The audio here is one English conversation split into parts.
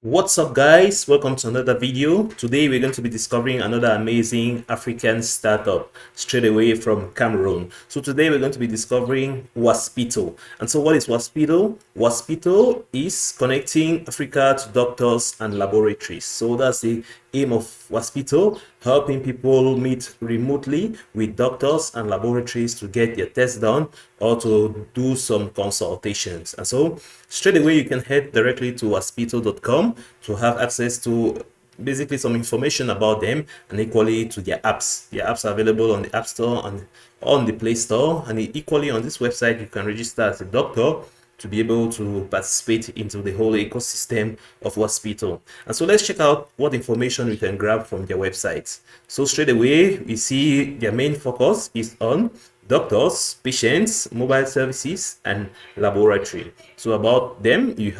What's up, guys? Welcome to another video. Today we're going to be discovering another amazing African startup straight away from Cameroon. So today we're going to be discovering Waspito. And so what is Waspito? Waspito is connecting Africa to doctors and laboratories. So that's the aim of Waspito, helping people meet remotely with doctors and laboratories to get their tests done or to do some consultations. And so straight away you can head directly to waspito.com to have access to basically some information about them and equally to their apps. Their apps are available on the App Store and on the Play Store, and equally on this website you can register as a doctor to be able to participate into the whole ecosystem of Waspito. And so let's check out what information we can grab from their website. So straight away, we see their main focus is on doctors, patients, mobile services, and laboratory. So about them, we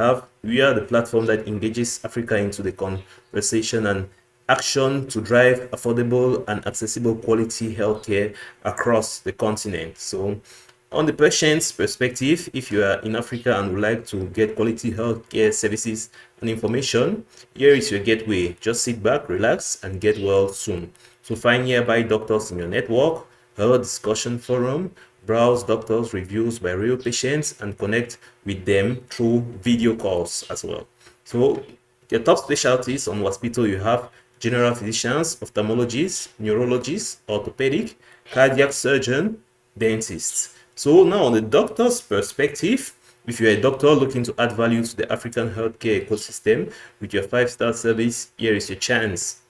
are the platform that engages Africa into the conversation and action to drive affordable and accessible quality healthcare across the continent. So on the patient's perspective, if you are in Africa and would like to get quality healthcare services and information, here is your gateway. Just sit back, relax, and get well soon. So find nearby doctors in your network, hold a discussion forum, browse doctors' reviews by real patients, and connect with them through video calls as well. So the top specialties on Waspito, you have general physicians, ophthalmologists, neurologists, orthopedic, cardiac surgeon, dentists. So now on the doctor's perspective, if you're a doctor looking to add value to the African healthcare ecosystem with your 5-star service, here is your chance.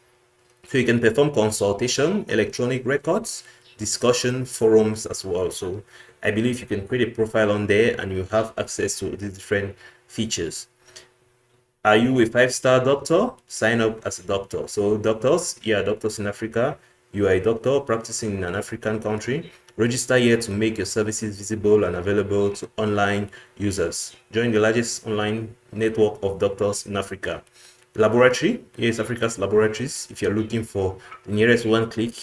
So you can perform consultation, electronic records, discussion forums as well. So I believe you can create a profile on there and you have access to these different features. Are you a 5-star doctor? Sign up as a doctor. So doctors, yeah, doctors in Africa. You are a doctor practicing in an African country. Register here to make your services visible and available to online users. Join the largest online network of doctors in Africa. Laboratory, here is Africa's laboratories. If you're looking for the nearest one-click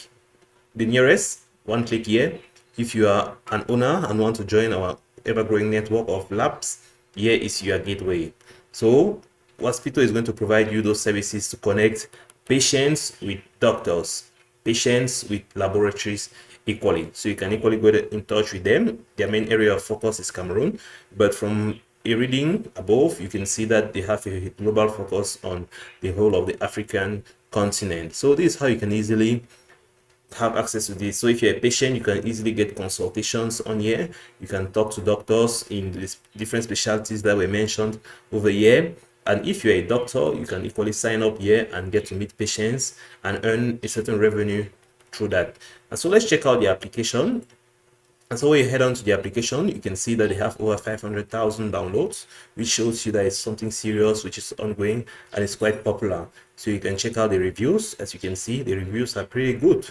here. If you are an owner and want to join our ever-growing network of labs, here is your gateway. So Waspito is going to provide you those services to connect patients with doctors, patients with laboratories equally. So you can equally go in touch with them. Their main area of focus is Cameroon, but from a reading above, you can see that they have a global focus on the whole of the African continent. So this is how you can easily have access to this. So if you're a patient, you can easily get consultations on here. You can talk to doctors in these different specialties that were mentioned over here. And if you're a doctor, you can equally sign up here and get to meet patients and earn a certain revenue through that. And so let's check out the application. And so when you head on to the application, you can see that they have over 500,000 downloads, which shows you that it's something serious, which is ongoing, and it's quite popular. So you can check out the reviews. As you can see, the reviews are pretty good.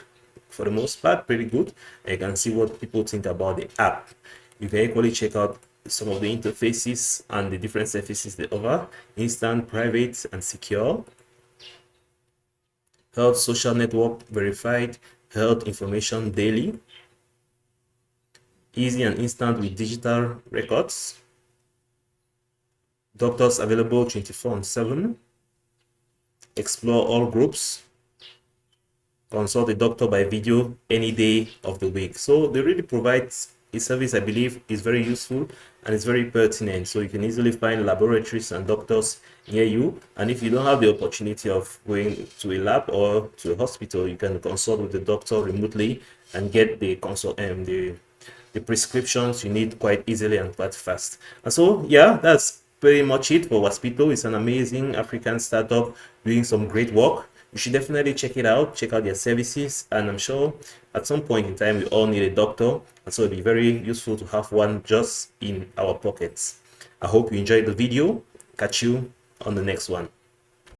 For the most part, pretty good. And you can see what people think about the app. You can equally check out some of the interfaces and the different services they offer: instant, private, and secure. Health social network verified health information daily. Easy and instant with digital records. Doctors available 24/7. Explore all groups. Consult a doctor by video any day of the week. So they really provide a service I believe is very useful and it's very pertinent. So you can easily find laboratories and doctors near you. And if you don't have the opportunity of going to a lab or to a hospital, you can consult with the doctor remotely and get the prescriptions you need quite easily and quite fast. And so yeah, that's pretty much it for Waspito. It's an amazing African startup doing some great work. You should definitely check it out, check out their services, and I'm sure at some point in time we all need a doctor, and so it'll be very useful to have one just in our pockets. I hope you enjoyed the video. Catch you on the next one.